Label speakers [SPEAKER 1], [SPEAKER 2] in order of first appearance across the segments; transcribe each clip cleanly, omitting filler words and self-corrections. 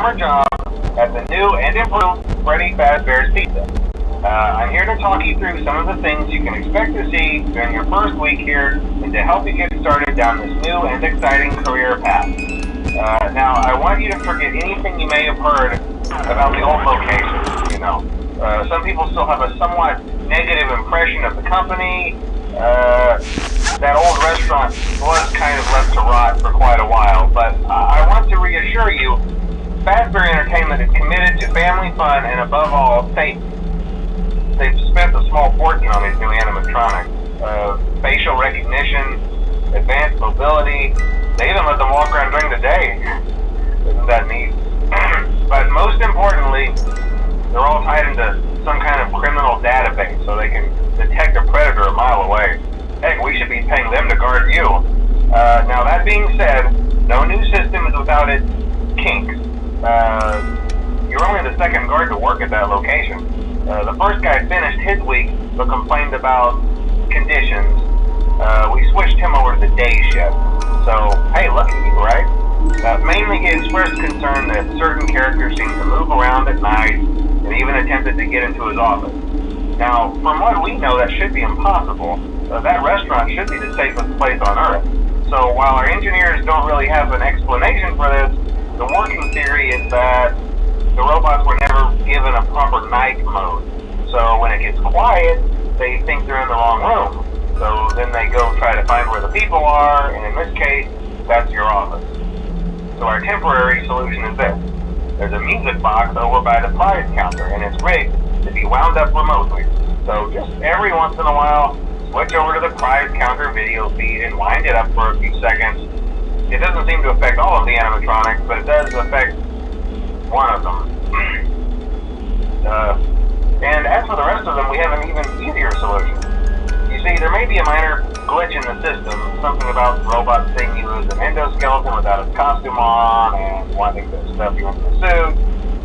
[SPEAKER 1] summer job at the new and improved Freddy Fazbear's Pizza. I'm here to talk you through some of the things you can expect to see during your first week here and to help you get started down this new and exciting career path. Now, I want you to forget anything you may have heard about the old location. You know, some people still have a somewhat negative impression of the company. That old restaurant was kind of left to rot for quite a while, but I want to reassure you, Fazbear Entertainment is committed to family fun and above all, safety. They've spent a small fortune on these new animatronics. Facial recognition, advanced mobility, they even let them walk around during the day. Isn't that neat? But most importantly, they're all tied into some kind of criminal database so they can detect a predator a mile away. Heck, we should be paying them to guard you. Now that being said, no new system is without its kinks. You're only the second guard to work at that location. The first guy finished his week but complained about conditions. We switched him over to the day shift. So, hey, lucky you, right? Mainly he expressed concern that certain characters seemed to move around at night and even attempted to get into his office. Now, from what we know, that should be impossible. That restaurant should be the safest place on Earth. So while our engineers don't really have an explanation for this, the working theory is that the robots were never given a proper night mode. So when it gets quiet, they think they're in the wrong room. So then they go try to find where the people are, and in this case, that's your office. So our temporary solution is this. There's a music box over by the prize counter, and it's rigged to be wound up remotely. So just every once in a while, switch over to the prize counter video feed and wind it up for a few seconds. It doesn't seem to affect all of the animatronics, but it does affect one of them. And as for the rest of them, we have an even easier solution. You see, there may be a minor glitch in the system, something about robots seeing you as an endoskeleton without its costume on and wanting to stuff you into the suit.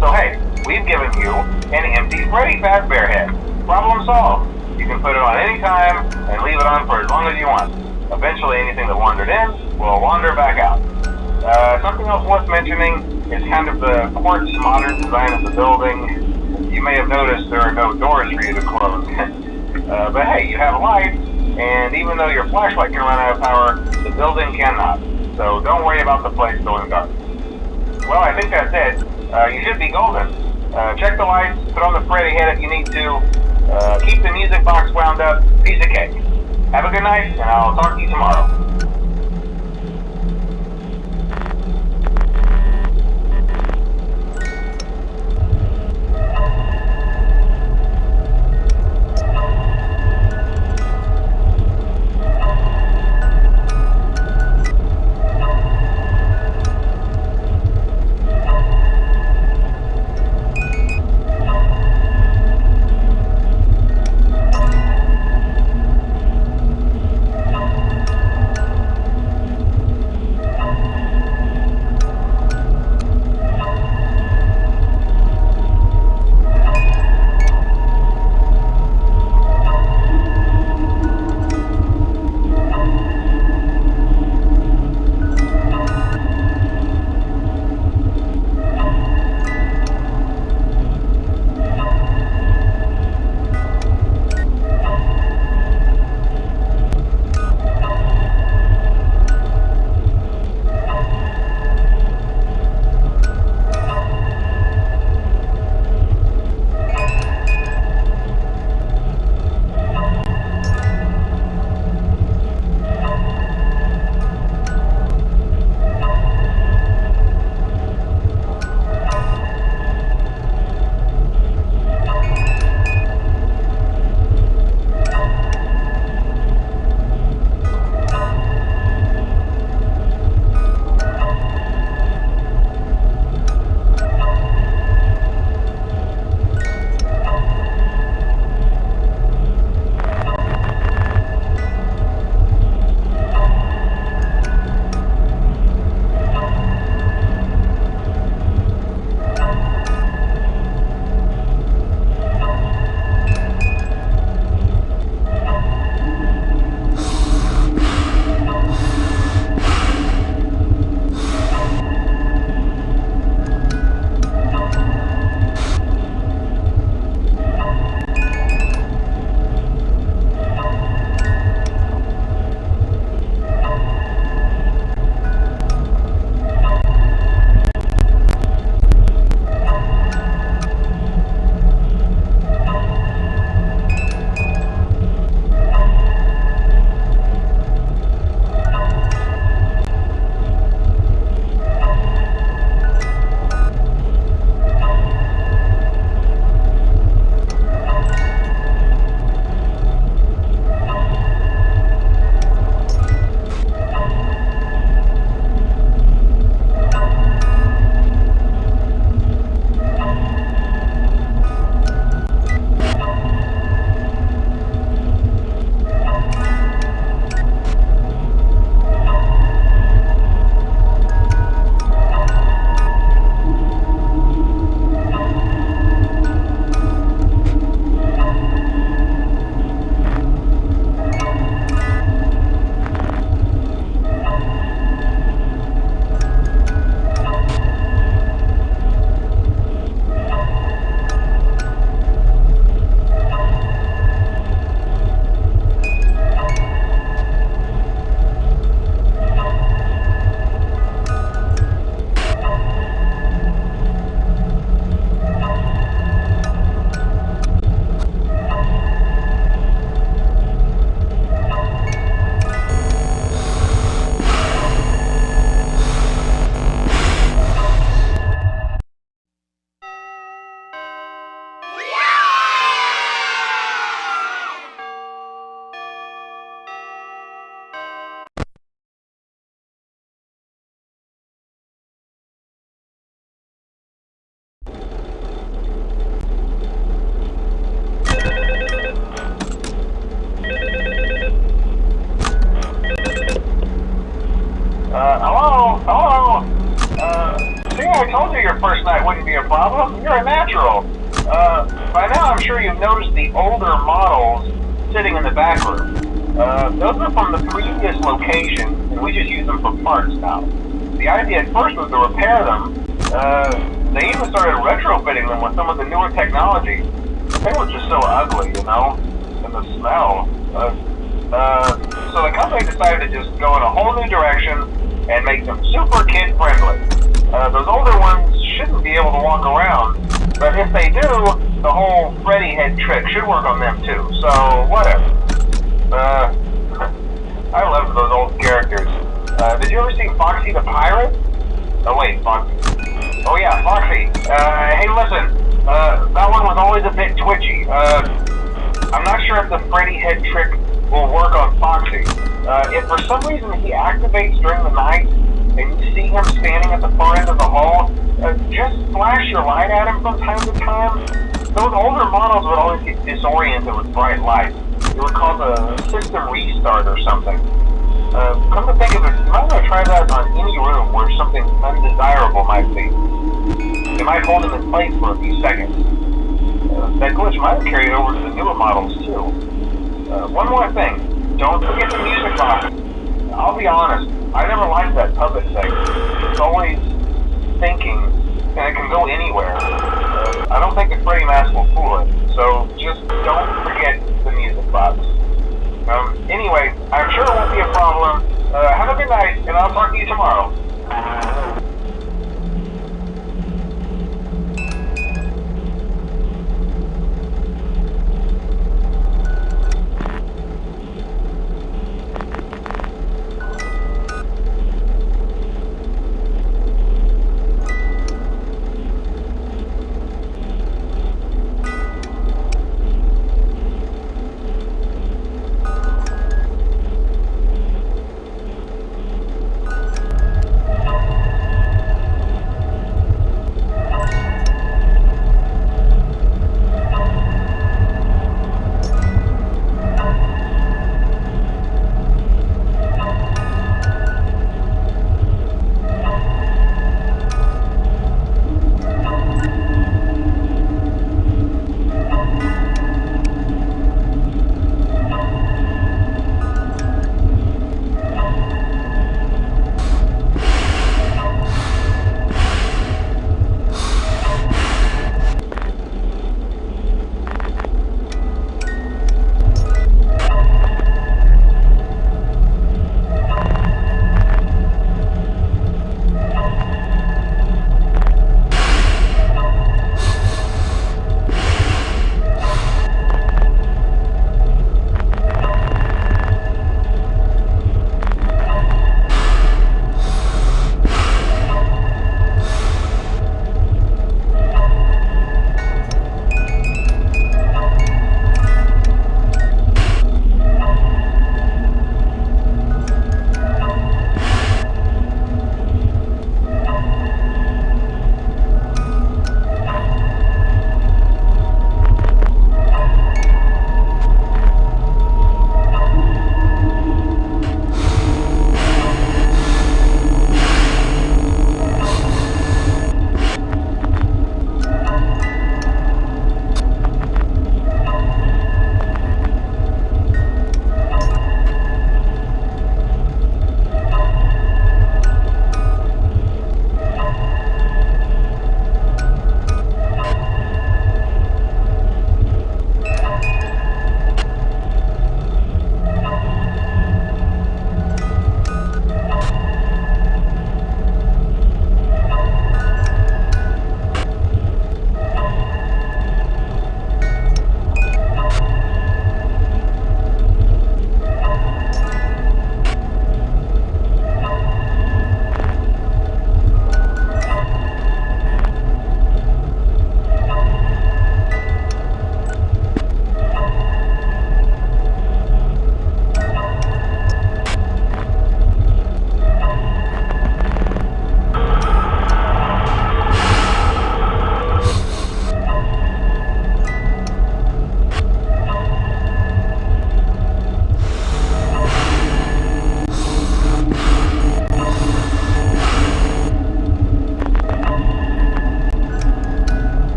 [SPEAKER 1] So hey, we've given you an empty Freddy Fazbear head. Problem solved. You can put it on any time and leave it on for as long as you want. Eventually anything that wandered in will wander back out. Something else worth mentioning is kind of the quartz modern design of the building. You may have noticed there are no doors for you to close. But hey, you have lights, and even though your flashlight can run out of power, the building cannot. So don't worry about the place going dark. Well, I think that's it. You should be golden. Check the lights, put on the Freddy head if you need to. Keep the music box wound up, piece of cake. Have a good night, and I'll talk to you tomorrow. I told you your first night wouldn't be a problem. You're a natural. By now I'm sure you've noticed the older models sitting in the back room. Those are from the previous location, and we just use them for parts now. The idea at first was to repair them. They even started retrofitting them with some of the newer technology. They were just so ugly, you know, and the smell. So the company decided to just go in a whole new direction and make them super kid-friendly. Those older ones shouldn't be able to walk around, but if they do, the whole Freddy head trick should work on them too, so whatever. I love those old characters. Did you ever see Foxy the Pirate? Oh wait, Foxy. Oh yeah, Foxy. Hey listen, that one was always a bit twitchy. I'm not sure if the Freddy head trick will work on Foxy. If for some reason he activates during the night, and you see him standing at the far end of the hall, just flash your light at him from time to time. Those older models would always get disoriented with bright lights. It would cause a system restart or something. Come to think of it, you might want to try that on any room where something undesirable might be. It might hold him in place for a few seconds. That glitch might have carried over to the newer models too. One more thing, don't forget the music box. I'll be honest, I never liked that puppet thing. It's always thinking, and it can go anywhere. I don't think the Freddy mask will fool it, so just don't forget the music box. Anyway, I'm sure it won't be a problem. Have a good night, and I'll talk to you tomorrow.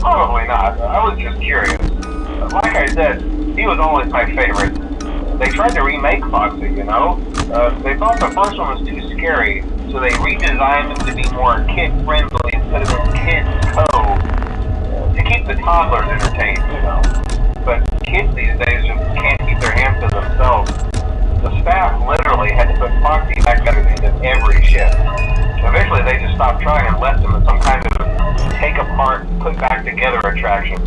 [SPEAKER 1] Probably not. I was just curious. Like I said, he was always my favorite. They tried to remake Foxy, you know? They thought the first one was too scary, so they redesigned him to be more kid-friendly instead of in Kids Cove to keep the toddlers entertained, you know? But kids these days just can't keep their hands to themselves. The staff literally had to put Foxy back at the end of every shift. Eventually they just stopped trying and left him as some kind of take-apart, put-back-together attraction.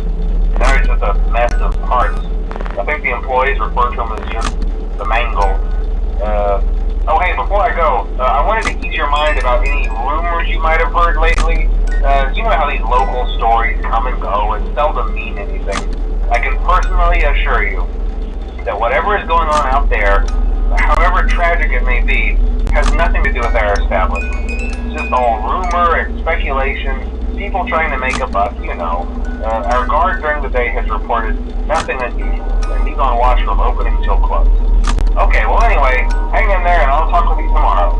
[SPEAKER 1] Now he's just a mess of parts. I think the employees refer to him as just the mangle. Oh hey, before I go, I wanted to ease your mind about any rumors you might have heard lately. You know how these local stories come and go and seldom mean anything. I can personally assure you that whatever is going on out there, however tragic it may be, has nothing to do with our establishment. It's just all rumor and speculation, people trying to make a buck, you know. Our guard during the day has reported nothing unusual, and he's on watch from opening till close. Okay, well anyway, hang in there and I'll talk with you tomorrow.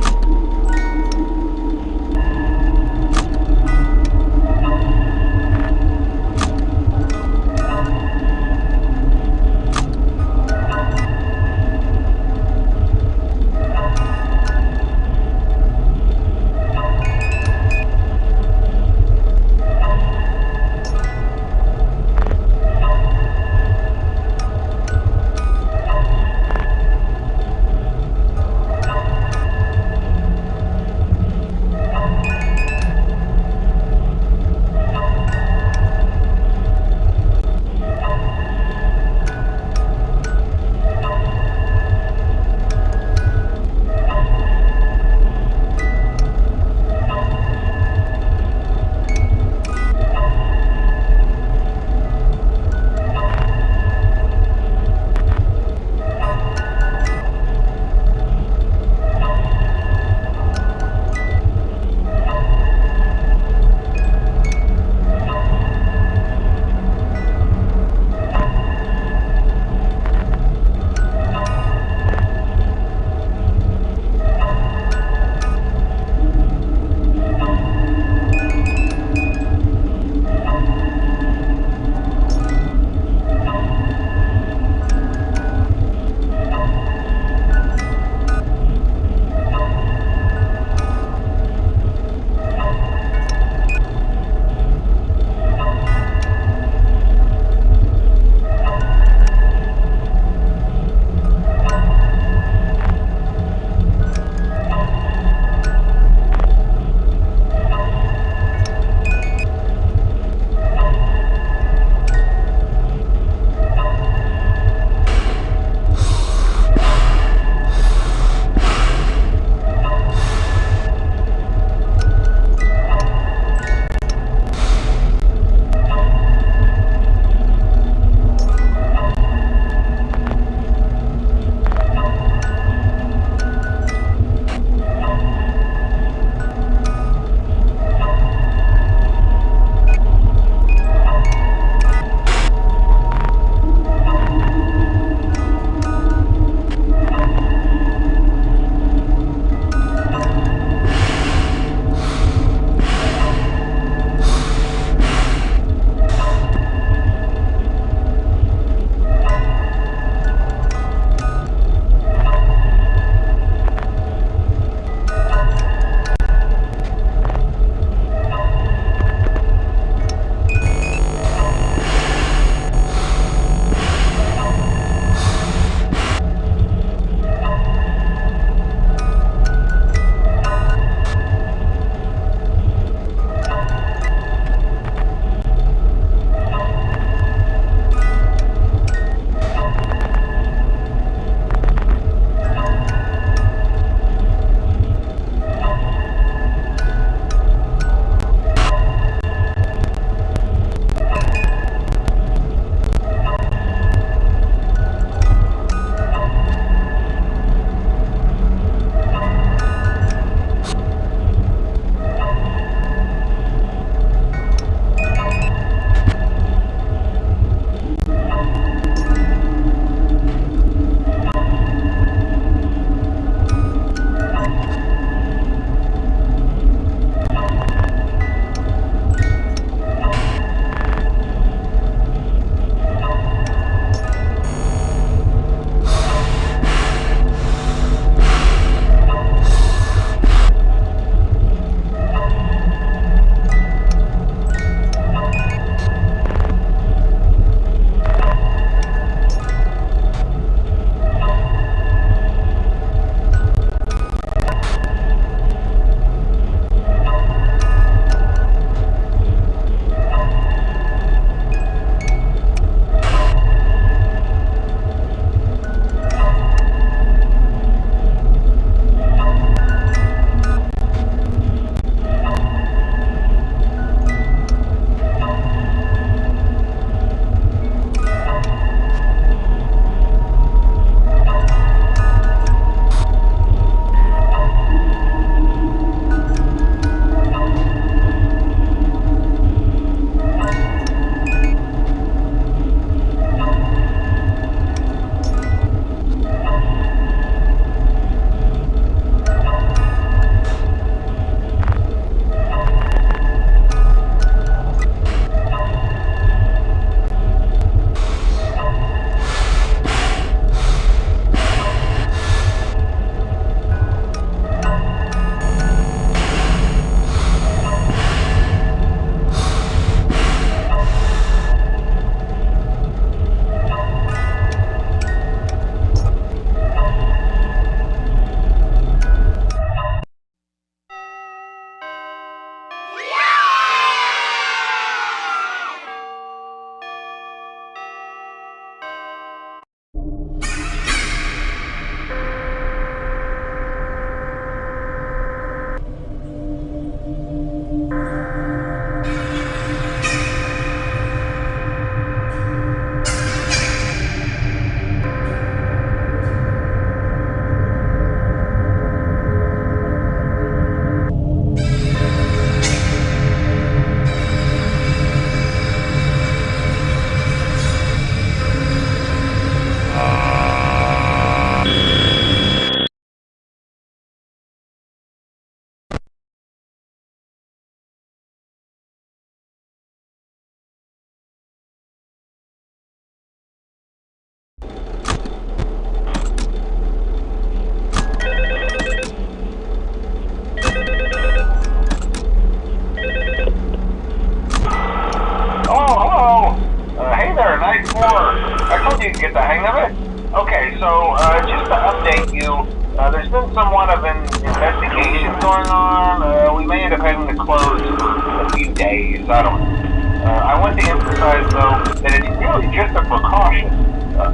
[SPEAKER 1] Type 4. I told you to get the hang of it. Okay, so just to update you, there's been somewhat of an investigation going on. We may end up having to close for a few days. I don't know. I want to emphasize, though, that it's really just a precaution.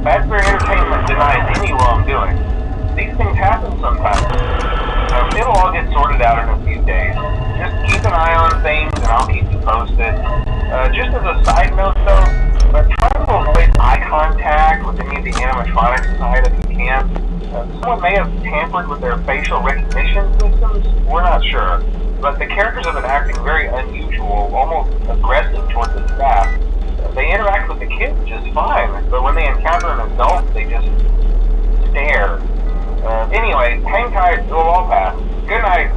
[SPEAKER 1] Fazbear Entertainment denies any wrongdoing. These things happen sometimes. It'll all get sorted out in a few days. Just keep an eye on things, and I'll keep you posted. Just as a side note, though, try to avoid eye contact with any of the animatronics inside if you can. Someone may have tampered with their facial recognition systems. We're not sure. But the characters have been acting very unusual, almost aggressive towards the staff. They interact with the kids just fine, but when they encounter an adult, they just stare. Anyway, hang tight, it'll all pass. Good night.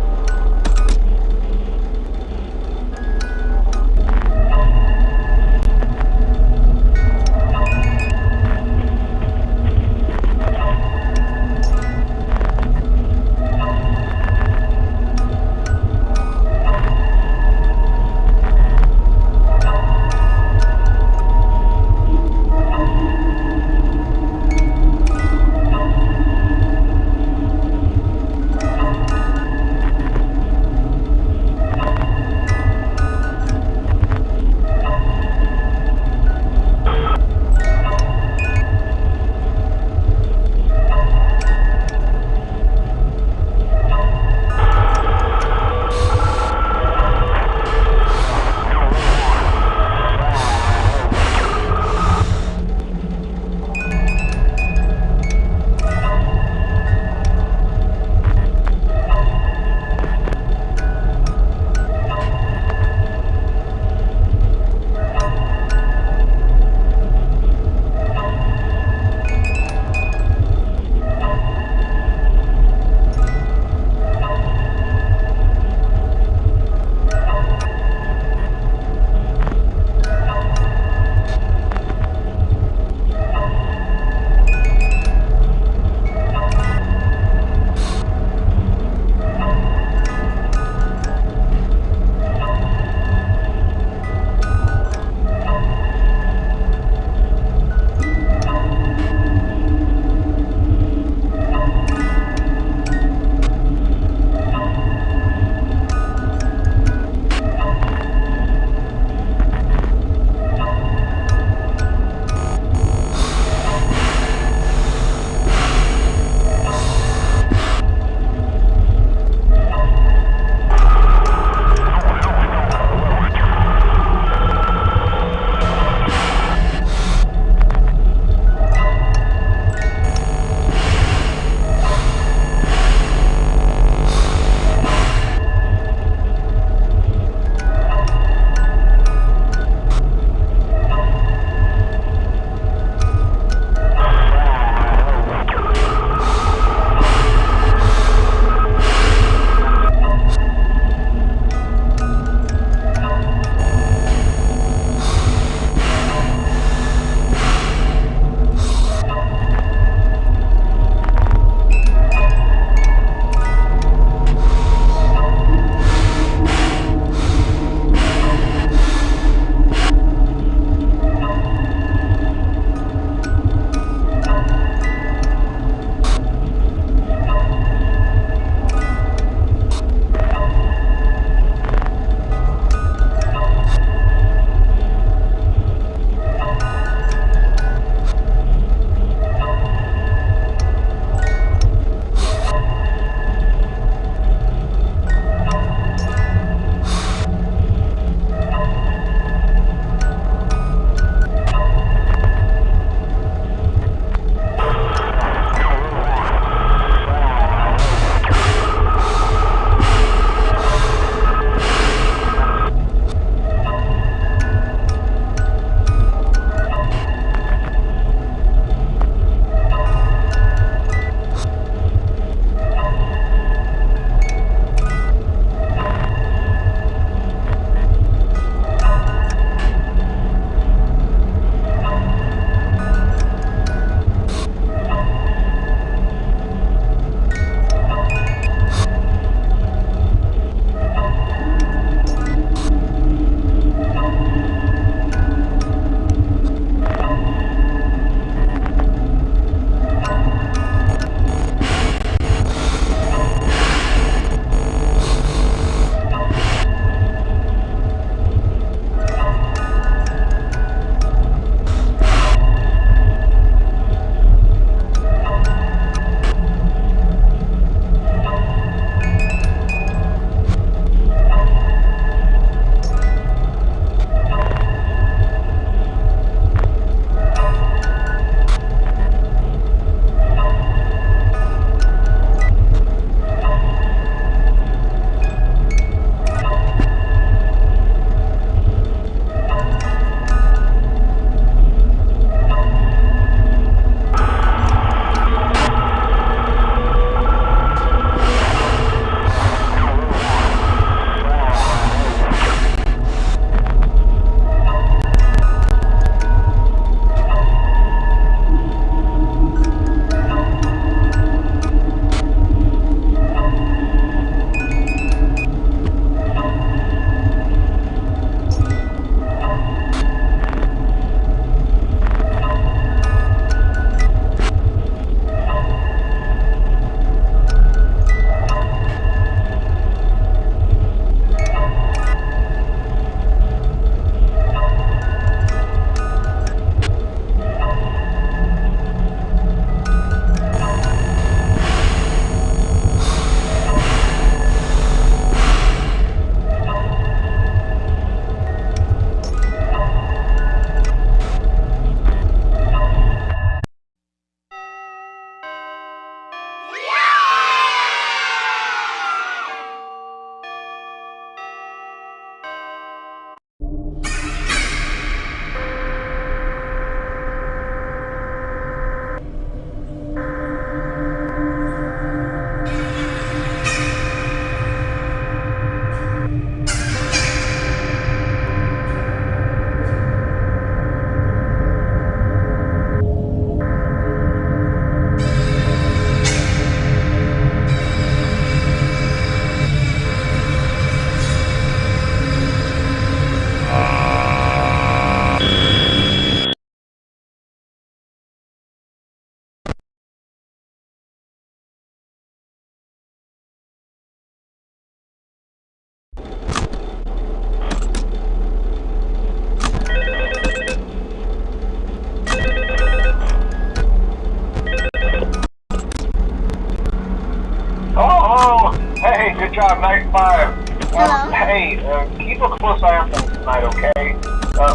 [SPEAKER 1] close eye on things tonight, okay?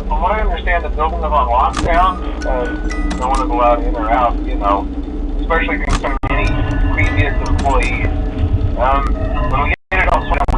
[SPEAKER 1] From what I understand, the building is on lockdown. No one is allowed in or out, you know, especially concerning any previous employees. When we get it all sorted out,